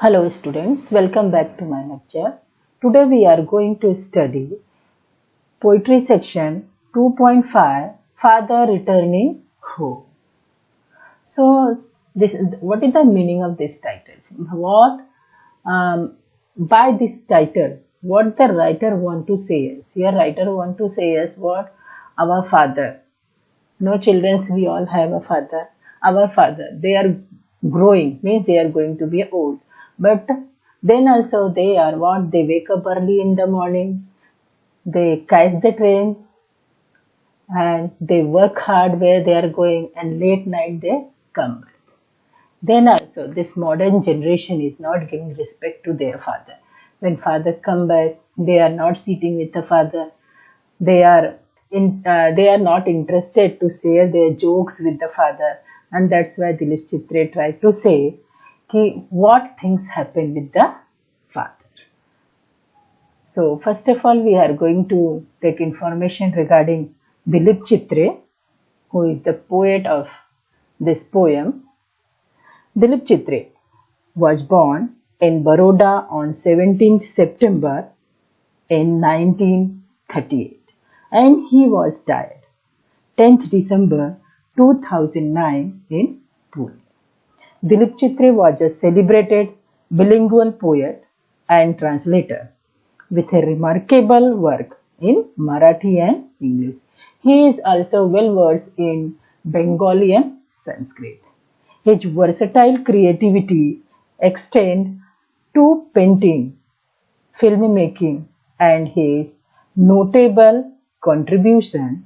Hello students, welcome back to my lecture. Today we are going to study poetry section 2.5 Father Returning Home. So what is the meaning of this title? By this title, what the writer want to say is, here writer want to say is what? Our father. No children, we all have a father. Our father, they are growing, means they are going to be old. But then also they are what? They wake up early in the morning, they catch the train and they work hard where they are going, and late night they come back. Then also this modern generation is not giving respect to their father. When father come back, they are not sitting with the father. They are not interested to share their jokes with the father, and that's why Dilip Chitre tried to say what things happen with the father. So first of all, we are going to take information regarding Dilip Chitre, who is the poet of this poem. Dilip Chitre was born in Baroda on 17th September in 1938, and he was died 10th December 2009 in Pune. Dilip Chitre was a celebrated bilingual poet and translator with a remarkable work in Marathi and English. He is also well versed in Bengali and Sanskrit. His versatile creativity extends to painting, filmmaking, and his notable contribution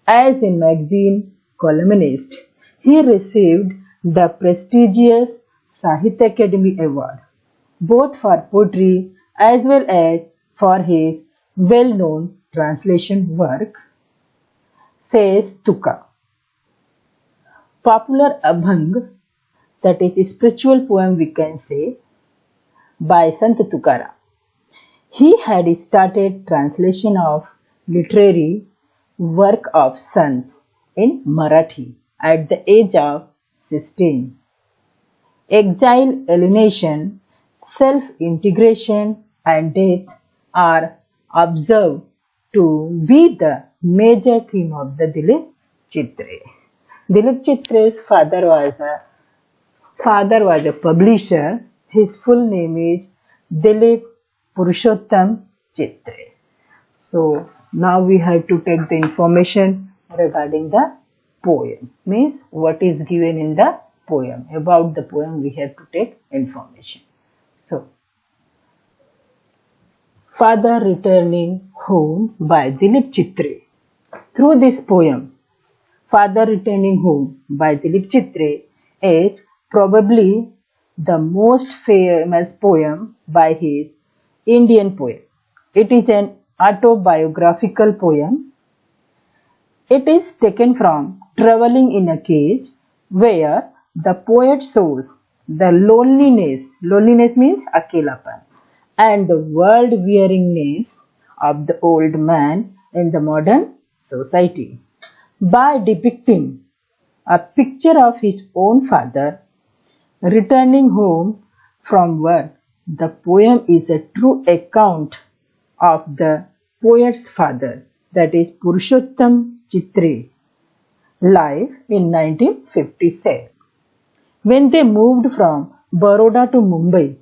as a magazine columnist. He received the prestigious Sahitya Akademi Award, both for poetry as well as for his well-known translation work, says Tuka. Popular Abhang, that is a spiritual poem we can say, by Sant Tukaram. He had started translation of literary work of sants in Marathi at the age of 16. Exile, alienation, self-integration and death are observed to be the major theme of the Dilip Chitre. Dilip Chitre's father was a publisher. His full name is Dilip Purushottam Chitre. So now we have to take the information regarding the poem. Means what is given in the poem. About the poem we have to take information. So, Father Returning Home by Dilip Chitre. Through this poem, Father Returning Home by Dilip Chitre is probably the most famous poem by his Indian poet. It is an autobiographical poem. It is taken from Traveling in a Cage, where the poet shows the loneliness means akelapan, and the world-weariness of the old man in the modern society. By depicting a picture of his own father returning home from work, the poem is a true account of the poet's father, that is Purushottam Chitre, life in 1957. When they moved from Baroda to Mumbai,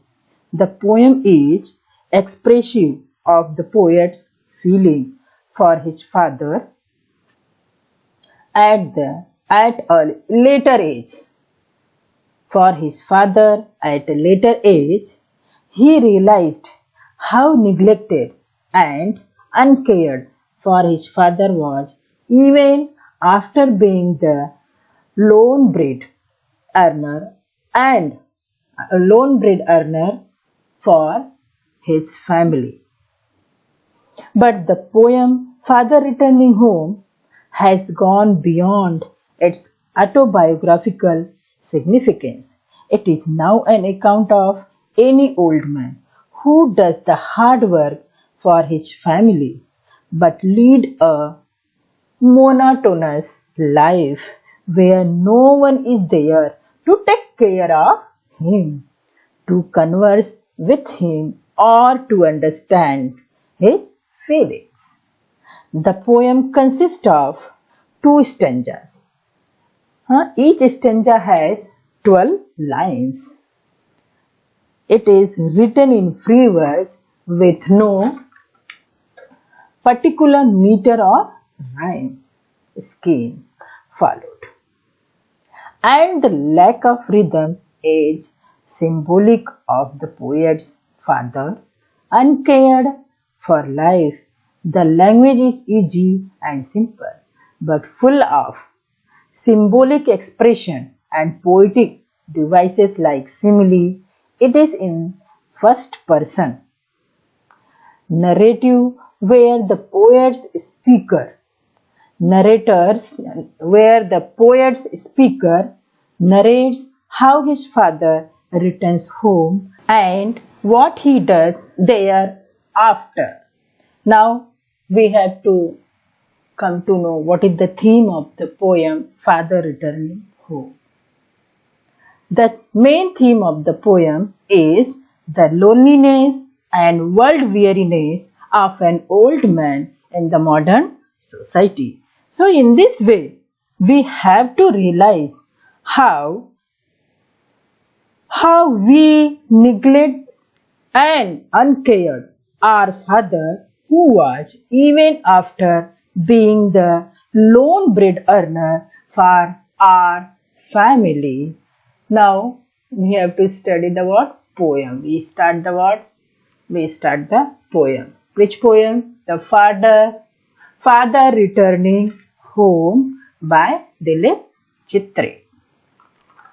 the poem is expressive of the poet's feeling for his father at a later age. For his father at a later age, he realized how neglected and uncared for his father was, even after being the lone bread earner for his family. But the poem Father Returning Home has gone beyond its autobiographical significance. It is now an account of any old man who does the hard work for his family but lead a monotonous life where no one is there to take care of him. to converse with him or to understand his feelings. The poem consists of two stanzas. Each stanza has 12 lines. It is written in free verse with no particular meter or rhyme scheme followed. And the lack of rhythm is symbolic of the poet's father, uncared for life. The language is easy and simple, but full of symbolic expression and poetic devices like simile. It is in first person narrative where the poet's speaker narrates how his father returns home and what he does thereafter. Now we have to come to know what is the theme of the poem Father Returning Home. The main theme of the poem is the loneliness and world weariness of an old man in the modern society. So in this way, we have to realize how we neglect and uncared our father, who was, even after being the lone bread earner for our family. Now we have to study the word poem. We start the poem. Which poem? The Father Returning Home by Dilip Chitre.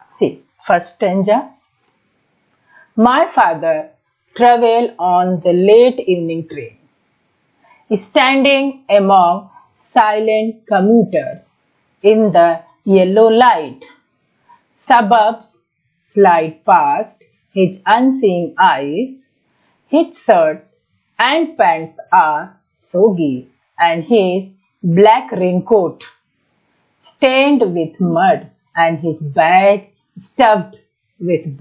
See, first stanza. My father travelled on the late evening train, standing among silent commuters in the yellow light. Suburbs slide past his unseeing eyes. His shirt and pants are soggy, and his black raincoat stained with mud, and his bag stuffed with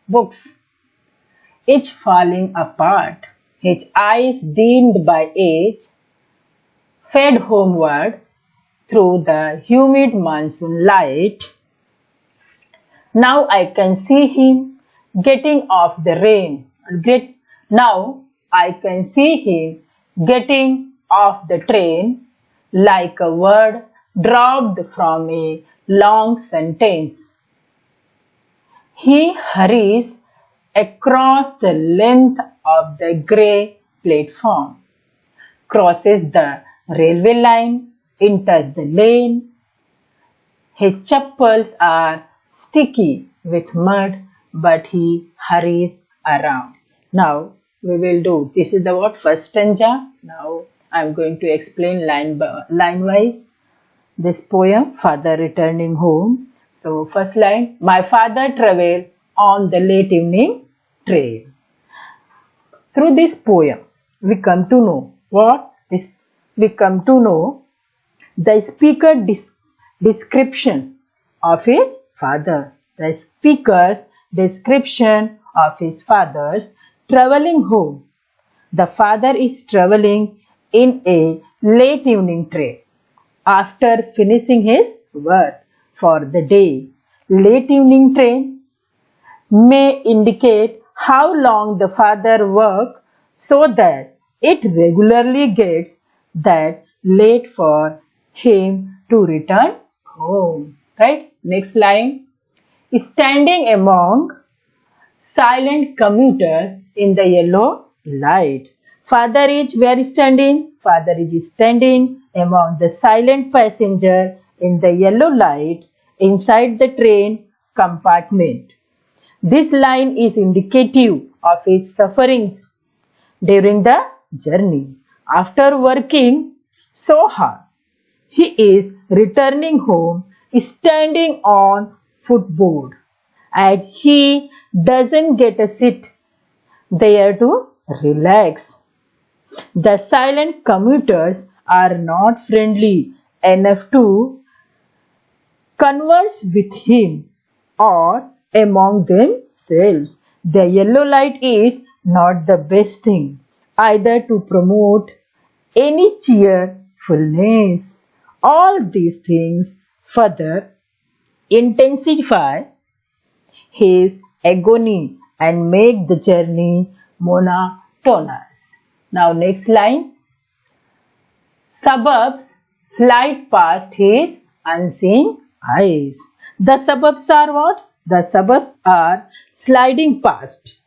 books, each falling apart. His eyes, dimmed by age, fed homeward through the humid monsoon light. Now I can see him getting off the train like a word dropped from a long sentence. He hurries across the length of the grey platform, crosses the railway line, enters the lane. His chappals are sticky with mud, but he hurries around. Now we will do, this is the word first stanza. Now I am going to explain line wise this poem, Father Returning Home. So first line, my father travelled on the late evening train. Through this poem, we come to know the speaker description of his father. The speaker's description of his father's travelling home. The father is travelling in a late evening train after finishing his work for the day. Late evening train may indicate how long the father worked so that it regularly gets that late for him to return home. Right? Next line. Standing among silent commuters in the yellow light. Father is where standing? Father is standing among the silent passenger in the yellow light inside the train compartment. This line is indicative of his sufferings during the journey. After working so hard, he is returning home standing on footboard, as he doesn't get a seat there to relax. The silent commuters are not friendly enough to converse with him or among themselves. The yellow light is not the best thing, either to promote any cheerfulness. All these things further intensify his agony and make the journey monotonous. Now next line. Suburbs slide past his unseen eyes. The suburbs are what? The suburbs are sliding past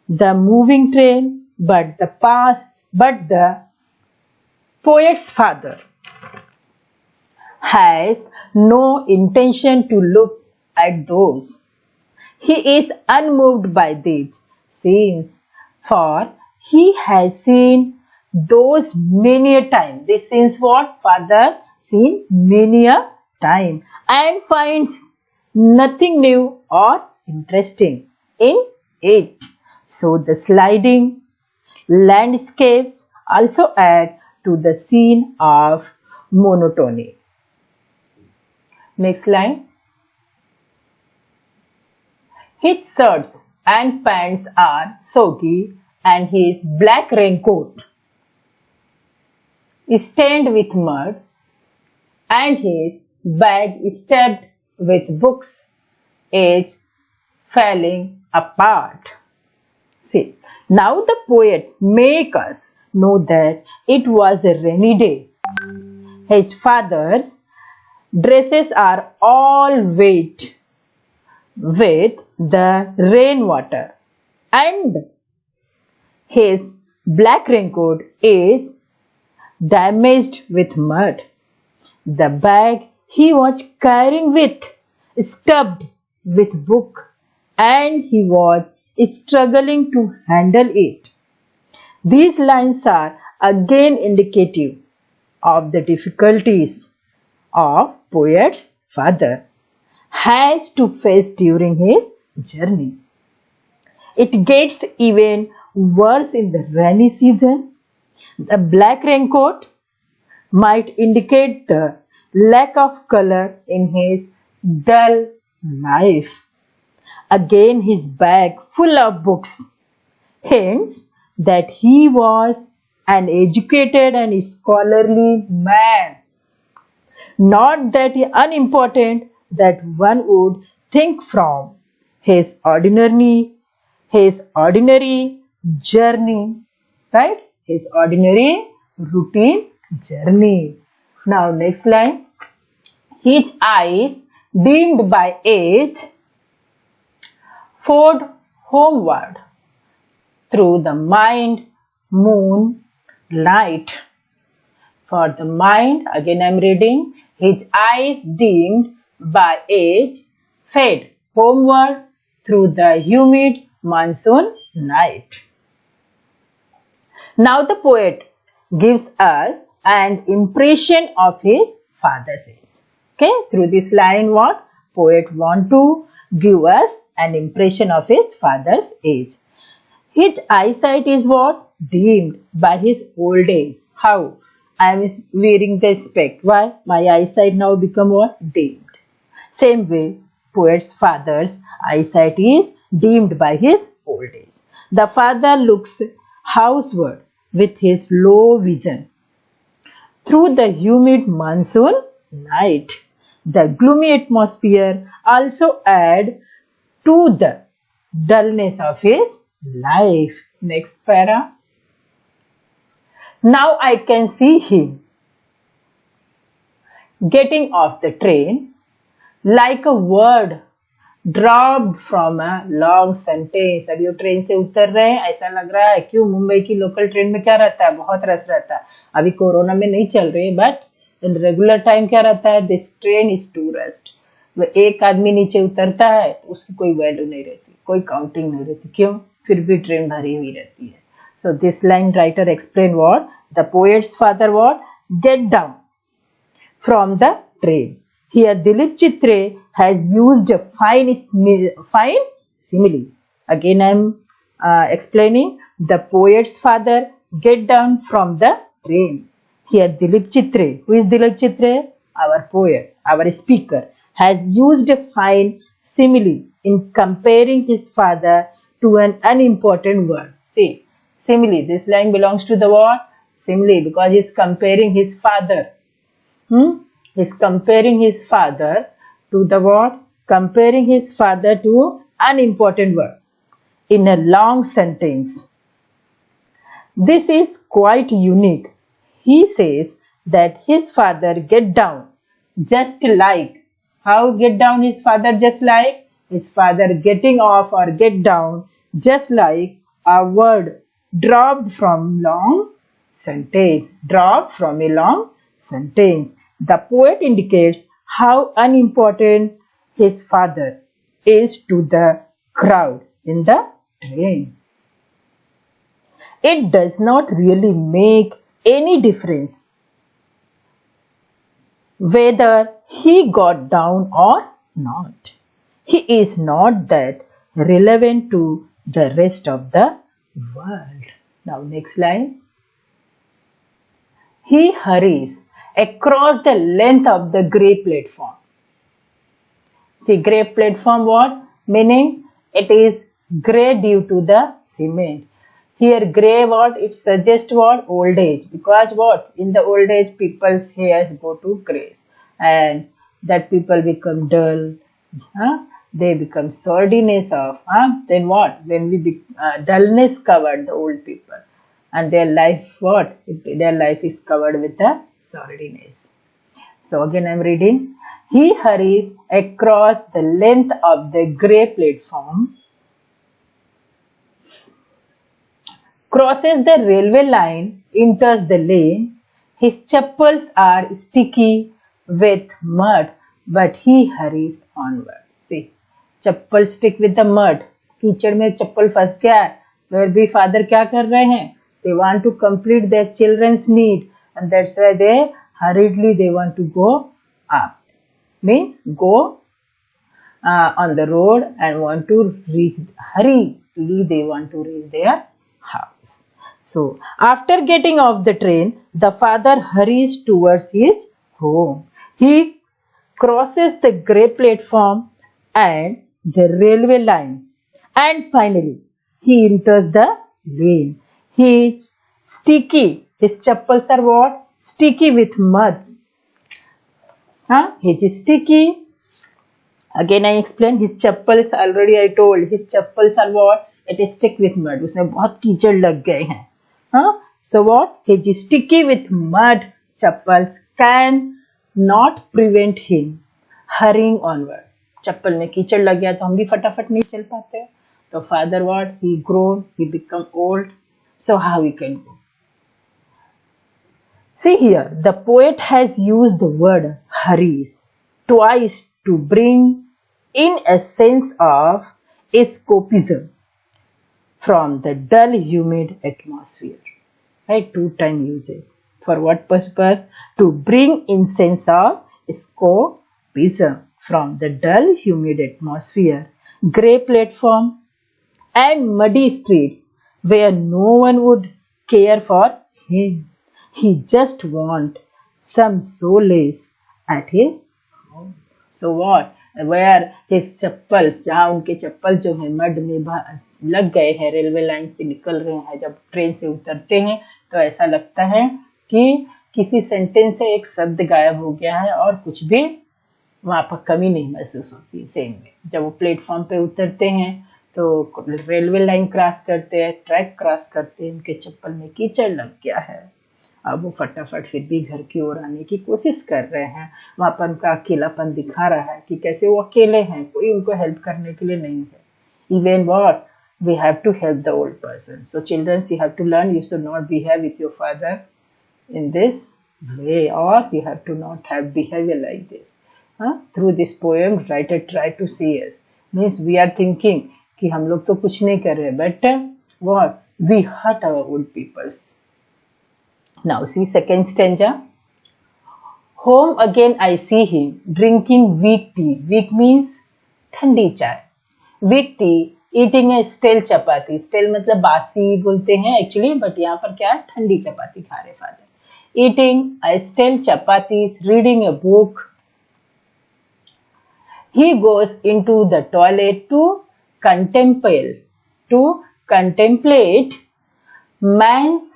the moving train, but the poet's father has no intention to look at those. He is unmoved by these scenes, for he has seen those many a time. This scenes what? Father seen many a time and finds nothing new or interesting in it. So the sliding landscapes also add to the scene of monotony. Next line. His shirts and pants are soggy and his black raincoat is stained with mud and his bag is stuffed with books is falling apart. See, now the poet makes us know that it was a rainy day. His father's dresses are all wet with the rainwater and his black raincoat is damaged with mud. The bag he was carrying with stuffed with book and he was struggling to handle it. These lines are again indicative of the difficulties of poet's father has to face during his journey. It gets even worse in the rainy season. The black raincoat might indicate the lack of color in his dull life. Again, his bag full of books hints that he was an educated and scholarly man. Not that unimportant that one would think from his ordinary journey, right? His ordinary routine journey. Now next line. His eyes dimmed by age forward homeward through the mind moon light. For the mind, again I am reading, his eyes dimmed by age fade homeward through the humid monsoon night. Now the poet gives us an impression of his father's age. Okay, through this line what? Poet want to give us an impression of his father's age. His eyesight is what? Dimmed by his old age. How? I am wearing the spec. Why? My eyesight now become what? Dimmed. Same way, poet's father's eyesight is dimmed by his old age. The father looks houseward with his low vision. Through the humid monsoon night, the gloomy atmosphere also add to the dullness of his life. Next para. Now I can see him getting off the train like a word dropped from a long sentence. अभी वो train से उतर रहे हैं, ऐसा लग रहा है क्यों मुंबई की लोकल ट्रेन में क्या रहता है, बहुत रश रहता है. अभी कोरोना में नहीं चल रही है, बट रेगुलर टाइम क्या रहता है, this train is too rushed. एक आदमी नीचे उतरता है तो उसकी कोई वैल्यू नहीं रहती, कोई काउंटिंग नहीं रहती. क्यों? फिर भी ट्रेन भरी हुई रहती है. So this line writer explain what? The poet's father what? Get down from the train. Here Dilip Chitre has used a fine simile. Again I am explaining the poet's father get down from the train. Here Dilip Chitre, who is Dilip Chitre? Our poet, our speaker, has used a fine simile in comparing his father to an unimportant word. See, simile. This line belongs to the word simile because he is comparing his father. He is comparing his father to the word, comparing his father to unimportant word in a long sentence. This is quite unique. He says that his father get down just like. How get down his father just like? His father getting off or get down just like a word dropped from long sentence. Dropped from a long sentence. The poet indicates how unimportant his father is to the crowd in the train. It does not really make any difference whether he got down or not. He is not that relevant to the rest of the world. Now next line. He hurries across the length of the grey platform. See, grey platform what? Meaning it is grey due to the cement. Here grey what? It suggests what? Old age. Because what? In the old age people's hairs go to greys. And that people become dull. They become sordiness of. Then what? When dullness covered the old people. And their life what? Their life is covered with the sordiness. So again I am reading. He hurries across the length of the grey platform, crosses the railway line, enters the lane. His chappals are sticky with mud, but he hurries onward. See, chappal stick with the mud. कीचड़ में चप्पल फंस गया है. Where भी father क्या कर रहे हैं? They want to complete their children's need, and that's why they hurriedly they want to go up. Means go on the road and want to reach. Hurriedly they want to reach their house. So after getting off the train, the father hurries towards his home. He crosses the grey platform and the railway line, and finally he enters the lane. He is sticky. His chappals are what? Sticky with mud. He is sticky. Again I explain. His chappals already I told. His chappals are what? It is stick with mud. उसमें बहुत कीचड़ लग गए हैं. So what? He is sticky with mud. Chappals can not prevent him hurrying onward. चप्पल में कीचड़ लग गया तो हम भी फटाफट नहीं चल पाते. तो father what? He grown. He become old. So how we can go? See here, the poet has used the word hurries twice to bring in a sense of escapism from the dull, humid atmosphere. Right? 2 times uses. For what purpose? To bring in sense of escapism from the dull, humid atmosphere, grey platform and muddy streets where no one would care for him. He just wants some solace at his home. So what? Where his chappals, जहाँ उनके चप्पल जो है mud में लग गए हैं, railway line से निकल रहे हैं, जब ट्रेन से उतरते हैं तो ऐसा लगता है कि किसी सेंटेंस से एक शब्द गायब हो गया है और कुछ भी वहाँ पर कमी नहीं महसूस होती. सेम में जब वो प्लेटफॉर्म पे उतरते हैं तो रेलवे लाइन क्रॉस करते हैं, ट्रैक क्रॉस करते हैं, उनके चप्पल में कीचड़ लग गया है. अब वो फटाफट फिर भी घर की ओर आने की कोशिश कर रहे हैं. वहाँ पर उनका अकेलापन दिखा रहा है कि कैसे वो अकेले हैं, कोई उनको हेल्प करने के लिए नहीं है. Even what? We have to help the old person. So children, you have to learn, you should not behave with your father in this way, or you have to not have behavior like this. Through this poem, writer try to see us. Means we are thinking कि हम लोग तो कुछ नहीं कर रहे, but what? We hurt our old peoples. Now see second stanza. Home again I see him drinking weak tea. Weak means ठंडी चाय. Weak tea, eating a stale chapati. Stale मतलब बासी बोलते हैं actually, but यहाँ पर क्या है? ठंडी चपाती खा रहे father. Eating a stale chapatis, reading a book. He goes into the toilet to contemplate to contemplate man's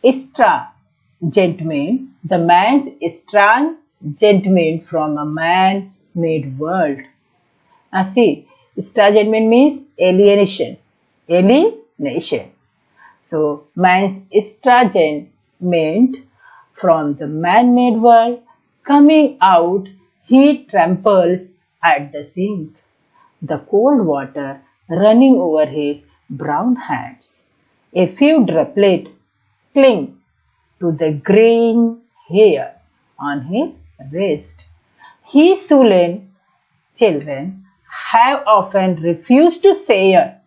estrangement, the man's estrangement from a man-made world. See, estrangement means alienation. Alienation. So, man's estrangement from the man-made world, coming out, he tramples at the sink, the cold water running over his brown hands. A few droplets cling to the graying hair on his wrist. His sullen children have often refused to share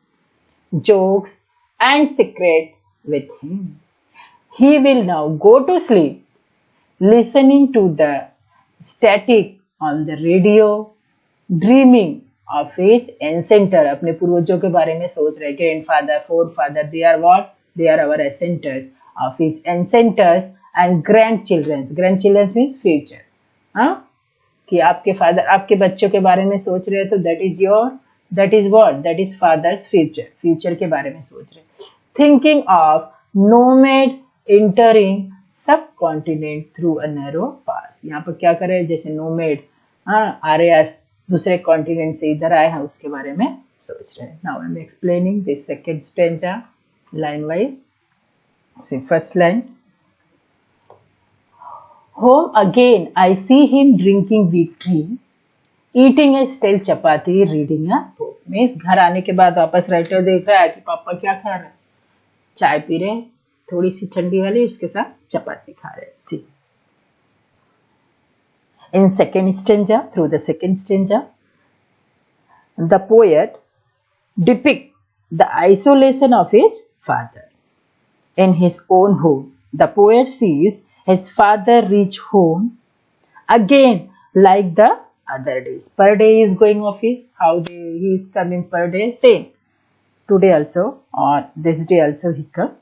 jokes and secrets with him. He will now go to sleep, listening to the static on the radio, dreaming of his ancestor. अपने पूर्वजों के बारे में सोच रहे, grandfather, forefather, they are what? They are our ancestors. Of his ancestors and grandchildren. Grandchildren means future. हाँ? कि आपके फादर, आपके बच्चों के बारे में सोच रहे हो तो that is what? That is father's future. Future के बारे में सोच रहे. Thinking of nomad entering subcontinent through a narrow pass. यहाँ पर क्या कर रहे हैं? जैसे nomad आ रहे हैं दूसरे कॉन्टिनेंट से इधर आए हैं, उसके बारे में सोच रहे हैं. Now I am explaining this second stanza line wise. See, first line. Home again, I see him drinking weak tea, eating a stale chapati, reading a book. Means घर आने के बाद वापस राइटर देख रहा है कि पापा क्या खा रहे हैं, चाय पी रहे हैं, थोड़ी सी ठंडी वाली, उसके साथ चपाती खा रहे हैं. See. In second stanza, through the second stanza, the poet depicts the isolation of his father. In his own home, the poet sees his father reach home again like the other days. Per day is going office. How he is coming per day? Same. Today also, or this day also he come.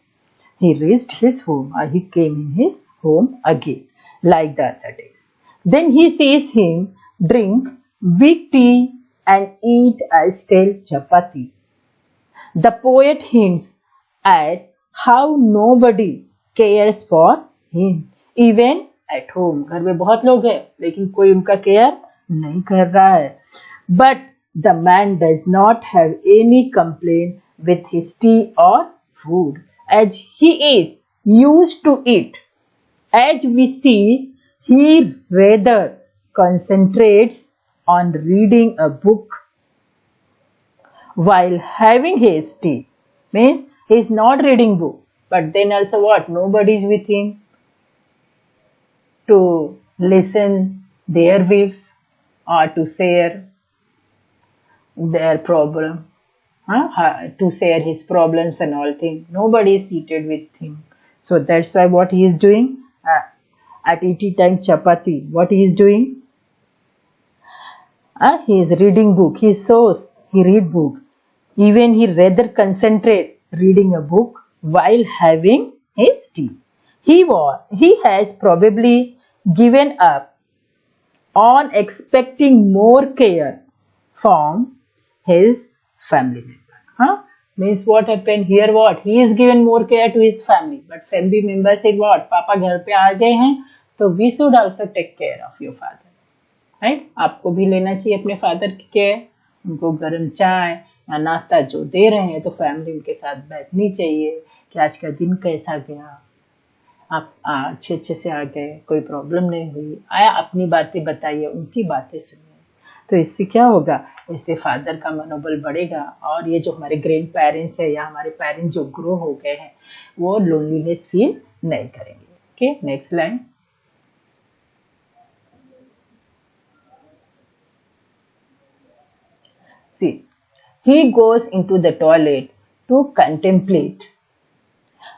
He reached his home, or he came in his home again like the other days. Then he sees him drink weak tea and eat a stale chapati. The poet hints at how nobody cares for him, even at home. घर में बहुत लोग हैं, लेकिन कोई उनका care नहीं कर रहा है. But the man does not have any complaint with his tea or food, as he is used to it. As we see, he rather concentrates on reading a book while having his tea. Means he is not reading book, but then also what? Nobody is with him to listen their views or to share their problem, to share his problems and all things. Nobody is seated with him. So that's why what he is doing at eating time chapati, what he is doing? He is reading book. He shows he read book. Even he rather concentrate reading a book while having his tea. He has probably given up on expecting more care from his family member. Means what happened here? What? He is given more care to his family, but family member said what? Papa घर पे आ गए हैं, तो we should also take care of your father. Right? आपको भी लेना चाहिए अपने फादर की केयर. उनको गर्म चाय या नाश्ता जो दे रहे हैं, तो फैमिली उनके साथ बैठनी चाहिए कि आज का दिन कैसा गया, आप अच्छे से आ गए, कोई प्रॉब्लम नहीं हुई, आया अपनी बातें बताइए, उनकी बातें सुनिए. तो इससे क्या होगा? इससे फादर का मनोबल बढ़ेगा, और ये जो हमारे ग्रैंड पेरेंट्स है या हमारे पेरेंट्स जो ग्रो हो गए हैं, वो लोनलीनेस फील नहीं करेंगे. Okay, next line. See, he goes into the toilet to contemplate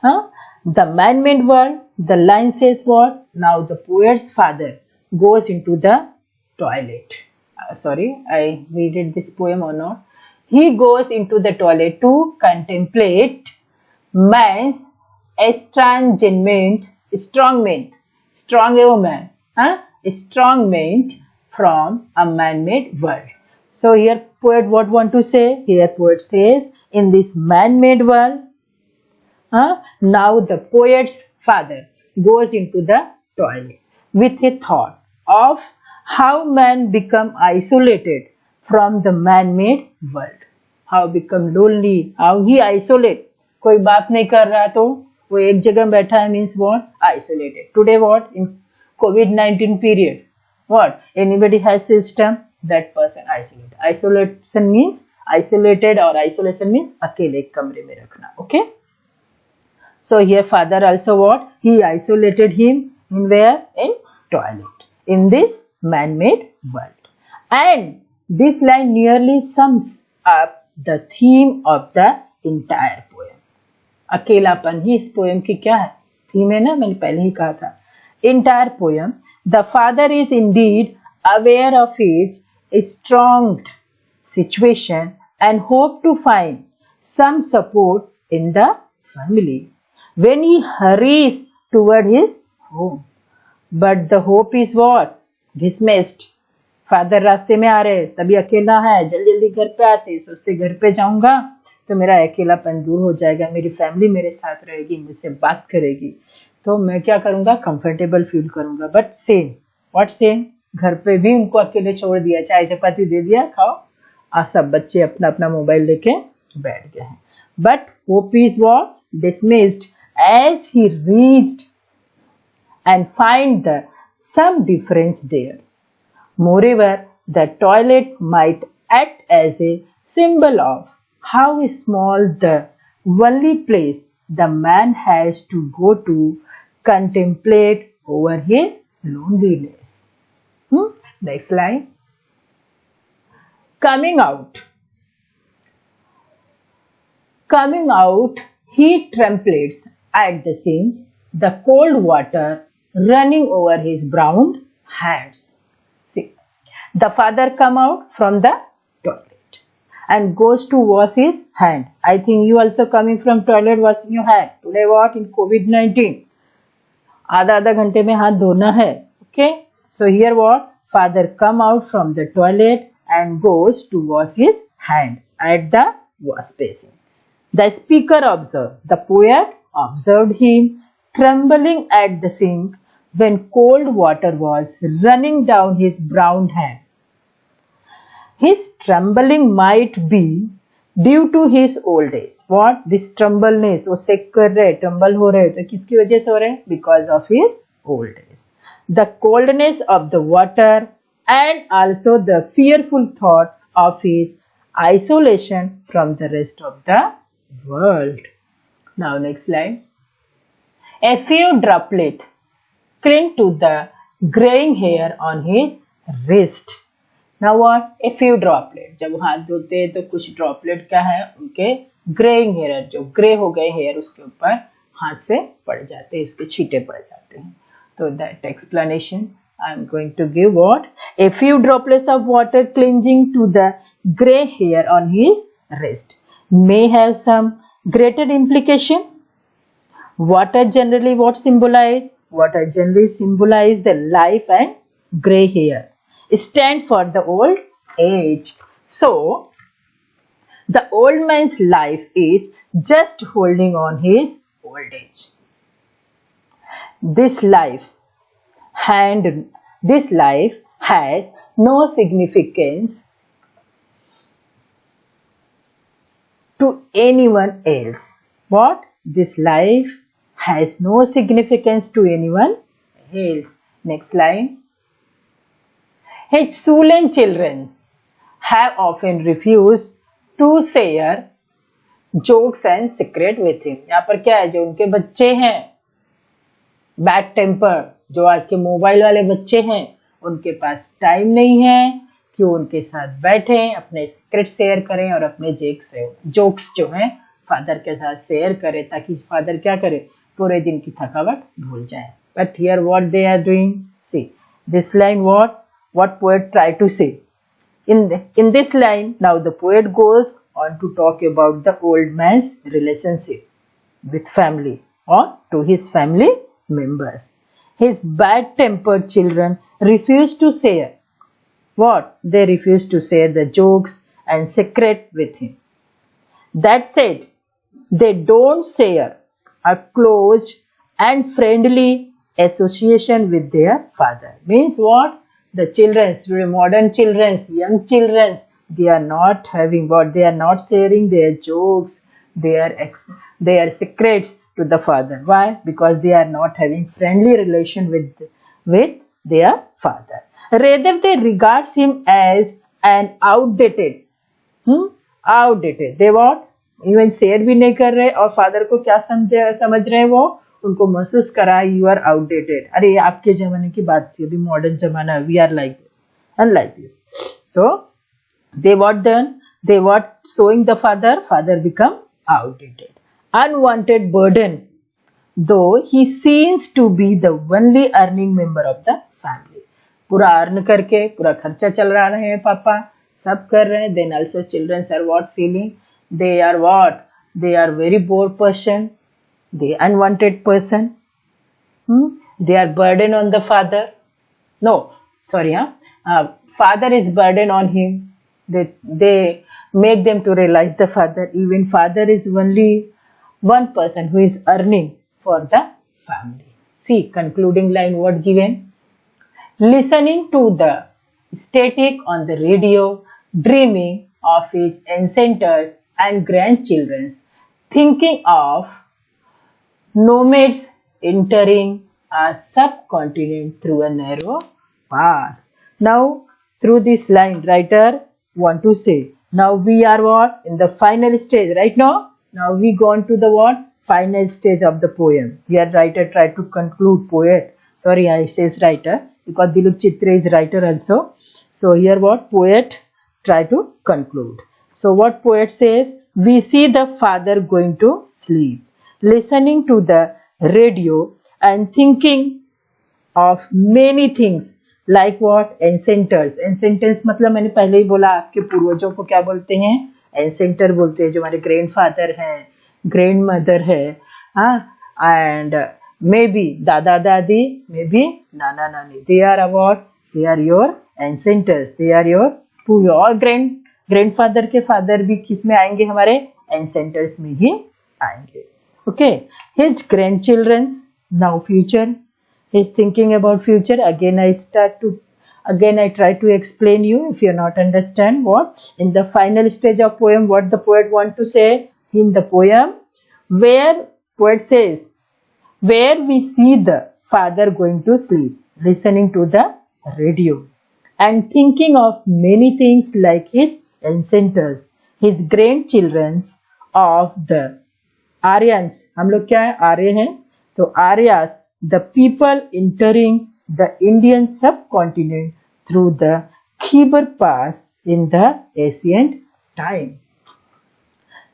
the man-made world. The line says what? Now the poet's father goes into the toilet. Sorry, I read this poem or not. He goes into the toilet to contemplate man's estrangement, strong estrangement from a man-made world. So here poet what want to say? Here poet says, in this man-made world, now the poet's father goes into the toilet with a thought of how man become isolated from the man-made world. How become lonely, how he isolate. कोई बात नहीं कर रहा तो वो एक जगह बैठा है means what? Isolated. Today what? In COVID-19 period. What? Anybody has system? That person isolated. Isolation means isolated or isolation means अकेले एक कमरे में रखना. Okay? So here father also what? He isolated him in where? In toilet. In this man-made world. And this line nearly sums up the theme of the entire poem. अकेलापन ही इस poem की क्या है? थीम है ना, मैंने पहले ही कहा था. Entire poem, the father is indeed aware of his strong situation and hope to find some support in the family when he hurries toward his home. But the hope is what? Dismissed. Father रास्ते में आ रहे, तभी अकेला है, जल्दी जल्दी घर पे आते, सोचते घर पे जाऊंगा तो मेरा अकेलापन दूर हो जाएगा, मेरी फैमिली मेरे साथ रहेगी, मुझसे बात करेगी, तो मैं क्या करूंगा? कंफर्टेबल फील करूंगा. But same, what same? घर पे भी उनको अकेले छोड़ दिया, चाय चपाती दे दिया, खाओ, सब बच्चे अपना अपना मोबाइल लेके बैठ गए हैं. But hope is what? Dismissed as he reached and find some difference there. Moreover, the toilet might act as a symbol of how small the only place the man has to go to contemplate over his loneliness. Next line. Coming out. Coming out, he trembles at the scene, the cold water running over his brown hands. See, the father come out from the toilet and goes to wash his hand. I think you also coming from toilet washing your hand. Today what? In COVID-19. आधा घंटे में हाथ धोना है. Okay. So here what? Father come out from the toilet and goes to wash his hand at the wash basin. The speaker observed. The poet observed him trembling at the sink when cold water was running down his brown hand. His trembling might be due to his old age. What? This trembleness, वो सेक कर रहे, tremble हो रहे, तो किसकी वजह से हो रहे? Because of his old age. The coldness of the water and also the fearful thought of his isolation from the rest of the world. Now next line. A few droplets cling to the graying hair on his wrist. Now what? A few droplets. जब हाथ धोते हैं तो कुछ droplet क्या है? उनके greying hair, जो ग्रे हो गए हेयर उसके ऊपर हाथ से पड़ जाते हैं, उसके छींटे पड़ जाते हैं. तो that explanation I am going to give what? A few droplets of water clinging to the gray hair on his wrist may have some greater implication. Water generally what symbolize? Water generally symbolize the life and gray hair. Stand for the old age. So, the old man's life is just holding on his old age. This life has no significance to anyone else. What? This life has no significance to anyone else. Next line. His sullen children have often refused to share jokes and secret with him. यहाँ पर क्या है? जो उनके बच्चे हैं bad temper, जो आज के मोबाइल वाले बच्चे हैं, उनके पास टाइम नहीं है कि वो उनके साथ बैठे, अपने सीक्रेट शेयर करें और अपने जोक्स जो हैं फादर के साथ शेयर करें, ताकि फादर क्या करे? पूरे दिन की थकावट भूल जाए. But here what they are doing? See this line what poet try to say. In this line, now the poet goes on to talk about the old man's relationship with family or to his family members. His bad-tempered children refuse to share. What? They refuse to share the jokes and secret with him. That said, they don't share a close and friendly association with their father. Means what? The children's, modern children's, young children's, they are not having what? They are not sharing their jokes, their secrets to the father. Why? Because they are not having friendly relation with their father. Rather, they regard him as an outdated. Outdated. They what? Even share भी नहीं कर रहे और father को क्या समझ रहे हैं वो? उनको महसूस करा यू आर आउटडेटेड. अरे ये आपके जमाने की बात थी, अभी मॉडर्न जमाना, we are like and like this. So they what done? They what? Showing the father become outdated. Unwanted burden, though he seems to be the only earning member of the family. पूरा earn करके पूरा खर्चा चल रहा है, पापा सब कर रहे हैं. Then also children are what feeling? They are what? They are very poor person. They unwanted person. They are burden on the father. No, sorry. Father is burden on him. They make them to realize the father. Even father is only one person who is earning for the family. See, concluding line what given? Listening to the static on the radio, dreaming of his ancestors and grandchildren, thinking of nomads entering a subcontinent through a narrow path. Now, through this line, writer want to say, now we are what? In the final stage, right now? Now we gone to the what? Final stage of the poem. Here writer try to conclude poet. Sorry, I says writer because Dilip Chitra is writer also. So here what? Poet try to conclude. So what poet says? We see the father going to sleep, listening to the radio and thinking of many things like what? Ancestors. Ancestors मतलब मैंने पहले ही बोला आपके पूर्वजों को क्या बोलते हैं? Ancestor बोलते हैं, जो हमारे grandfather हैं, grandmother है, and maybe दादा दादी, maybe नाना नानी. They are what? They are your ancestors. They are your और grandfather के father भी किस में आएंगे? हमारे ancestors में ही आएंगे. Okay. His grandchildren's now future. He's thinking about future. Again I try to explain you if you not understand what. In the final stage of poem, what the poet want to say in the poem, where poet says, where we see the father going to sleep, listening to the radio and thinking of many things like his ancestors, his grandchildren's of the Aryans. हम लोग क्या है? आर्य हैं. तो Aryas, the people entering the Indian subcontinent through the Khyber Pass in the ancient time.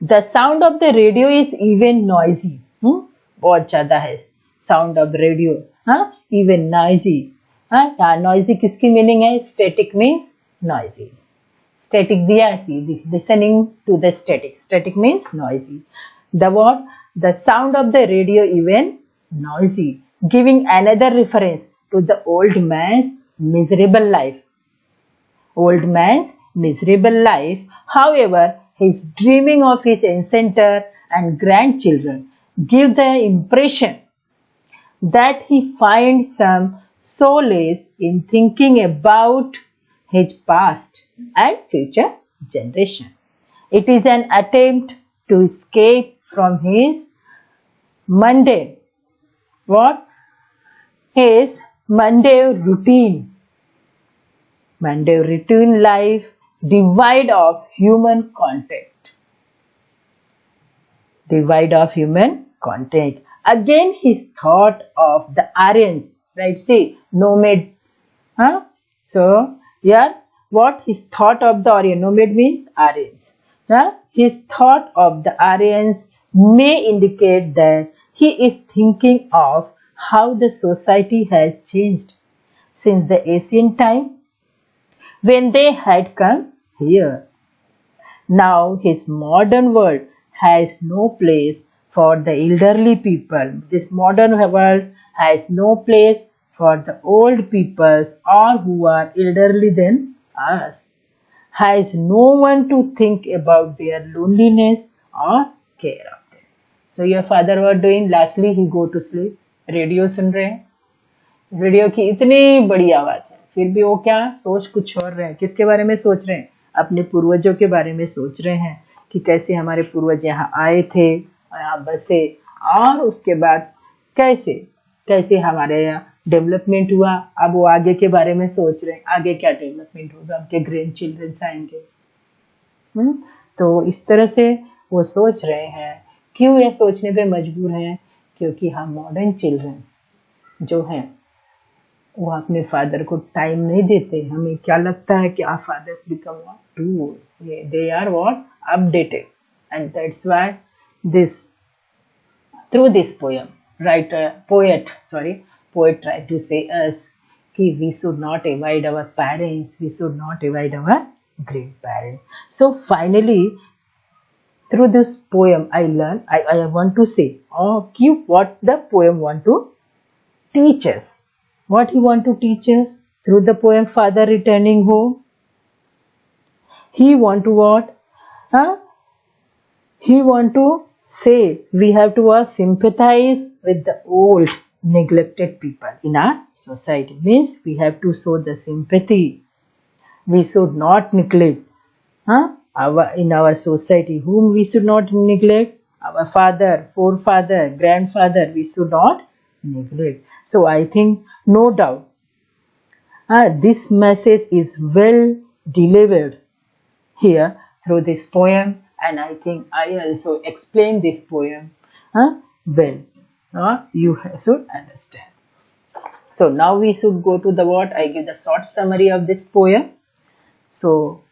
The sound of the radio is even noisy. बहुत ज़्यादा है sound of radio. Even noisy. Noisy किसकी meaning है? Static means noisy. Static दिया है, listening to the static. Static means noisy. The what? The sound of the radio even noisy, giving another reference to the old man's miserable life. Old man's miserable life. However, his dreaming of his ancestor and grandchildren give the impression that he finds some solace in thinking about his past and future generation. It is an attempt to escape from his mundane, what? His mundane routine. Mundane routine life devoid of human contact. Devoid of human contact. Again his thought of the Aryans, right? See, nomads. So, here, what? His thought of the Aryan. Nomad means Aryans. His thought of the Aryans may indicate that he is thinking of how the society has changed since the ancient time when they had come here. Now his modern world has no place for the elderly people. This modern world has no place for the old peoples or who are elderly than us. has no one to think about their loneliness or care of them. So your father was doing, lastly he go to sleep. Radio सुन रहे हैं, radio की इतनी बड़ी आवाज है, फिर भी वो क्या सोच कुछ और रहे हैं. किसके बारे में सोच रहे हैं? अपने पूर्वजों के बारे में सोच रहे हैं कि कैसे हमारे पूर्वज यहाँ आए थे, यहाँ बसे, और उसके बाद कैसे कैसे हमारे यहाँ डेवलपमेंट हुआ. अब वो आगे के बारे में सोच रहे हैं, आगे क्या डेवलपमेंट होगा, उनके ग्रैंड चिल्ड्रंस आएंगे. तो इस तरह से वो सोच रहे हैं. क्यों ये सोचने पे मजबूर हैं? क्योंकि हम मॉडर्न चिल्ड्रंस जो हैं वो अपने फादर को टाइम नहीं देते. हमें क्या लगता है कि our fathers become to, they are what, updated. And that's why this, through this poem, poet tried to say us कि we should not avoid our parents, we should not avoid our grandparents. So finally, through this poem, I want to say, what the poem want to teach us. What he want to teach us through the poem Father Returning Home? He want to what? He want to say we have to sympathize with the old neglected people in our society. Means we have to show the sympathy. We should not neglect in our society. Whom we should not neglect? Our father, forefather, grandfather, we should not neglect. So I think no doubt this message is well delivered here through this poem, and I think I also explained this poem well. You should understand. So now we should go to the what? I give the short summary of this poem. So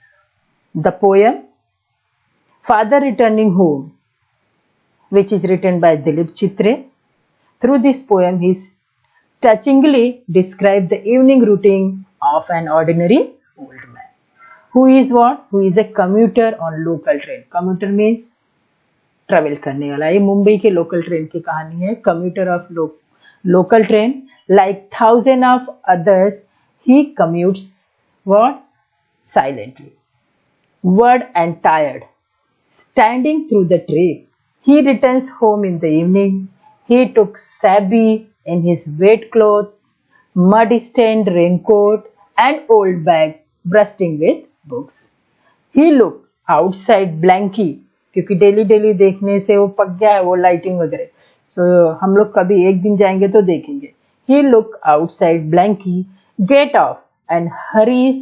the poem Father Returning Home, which is written by Dilip Chitre. Through this poem, he touchingly described the evening routine of an ordinary old man. Who is what? Who is a commuter on local train. Commuter means travel करने वाला. ये मुंबई के local train की कहानी है. Commuter of local train, like thousand of others, he commutes what? Silently, word and tired, standing through the train. He returns home in the evening. He took shabby in his wet cloth, mud-stained raincoat, and old bag bursting with books. He looked outside blankly, क्योंकि daily daily देखने से वो पक गया है वो lighting वगैरह. सो हम लोग कभी एक दिन जाएंगे तो देखेंगे. He looked outside blankly, get off, and hurries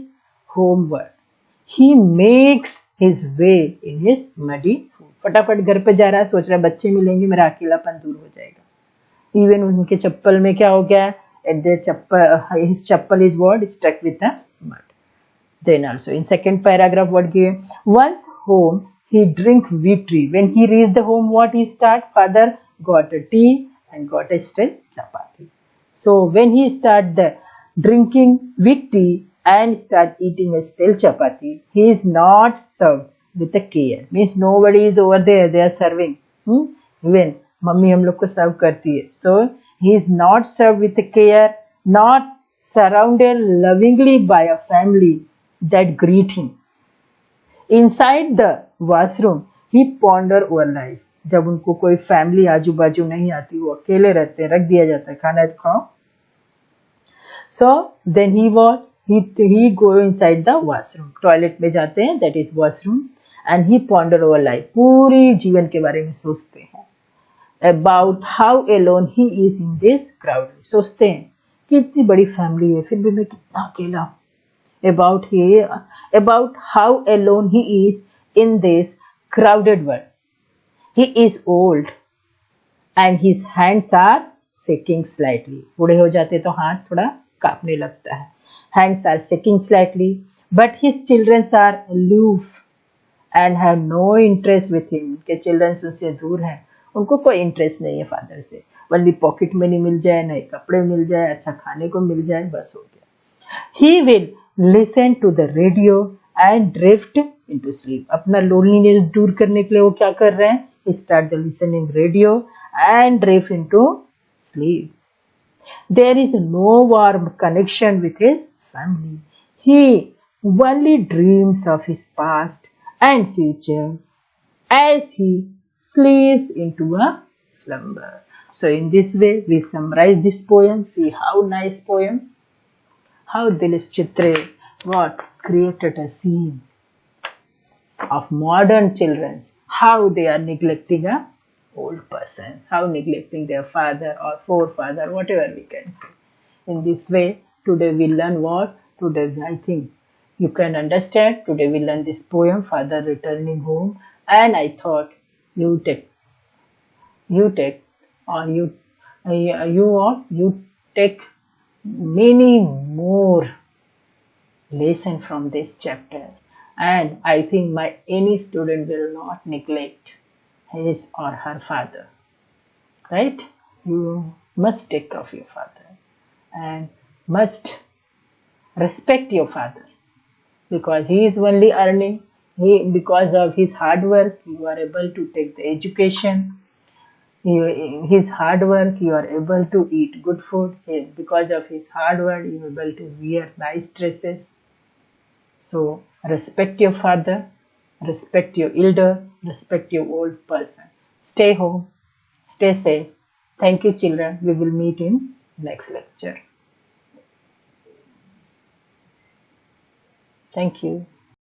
homeward. He makes his way in his muddy foot. फटाफट घर पे जा रहा है, सोच रहा है बच्चे मिलेंगे, मेरा अकेलापन दूर हो जाएगा. इवन उनके चप्पल में क्या हो गया? His chappal is what? Stuck with the mud. Then also in second paragraph what given? Once home, he drink victory. When he reached the home, what he start? Father got a tea and got a still chapati. So when he start the drinking victory and start eating a still chapati, he is not served with a care. Means nobody is over there, they are serving. Even mummy हम लोग को सर्व करती है. So he is not served with a care, not surrounded lovingly by a family that greet him. Inside the washroom, he ponder over life. जब उनको कोई family आजू बाजू नहीं आती, वो अकेले रहते हैं, रख दिया जाता है खाना खाओ. So then he what? He go inside the washroom. Toilet में जाते हैं, that is washroom, and he ponder over life. पूरी जीवन के बारे में सोचते हैं. About how alone he is in this crowd. सोचते हैं कि इतनी बड़ी फैमिली है, फिर भी मैं कितना अकेला हूँ. About how alone he is in this crowded world. He is old and his hands are shaking slightly. बूढ़े हो जाते तो हाथ थोड़ा कांपने लगता है. Hands are shaking slightly, but his children are aloof and have no interest with him. उनके children उनसे दूर हैं, उनको कोई इंटरेस्ट नहीं है फादर से. वल्ली पॉकेट मनी मिल जाए, नए कपड़े मिल जाए, अच्छा खाने को मिल जाए, बस हो गया. He will listen to the radio and drift into sleep. अपना loneliness दूर करने के लिए वो क्या कर रहे हैं? He start the listening radio and drift into sleep. There is no warm connection with his family. He only dreams of his past and future as he sleeps into a slumber. So in this way we summarize this poem. See how nice poem. How Dilip Chitre what created a scene of modern children, how they are neglecting a old persons, how neglecting their father or forefather, whatever we can say. In this way, today we learn what? Today I think you can understand. Today we learn this poem, Father Returning Home, and I thought you take, you take, or you take many more lesson from this chapter, and I think my any student will not neglect his or her father, right? You must take care of your father and must respect your father because he is only earning. Because of his hard work you are able to take the education. His hard work you are able to eat good food. Because of his hard work you are able to wear nice dresses. So respect your father, respect your elder, respect your old person. Stay home, stay safe. Thank you, children. We will meet in next lecture. Thank you.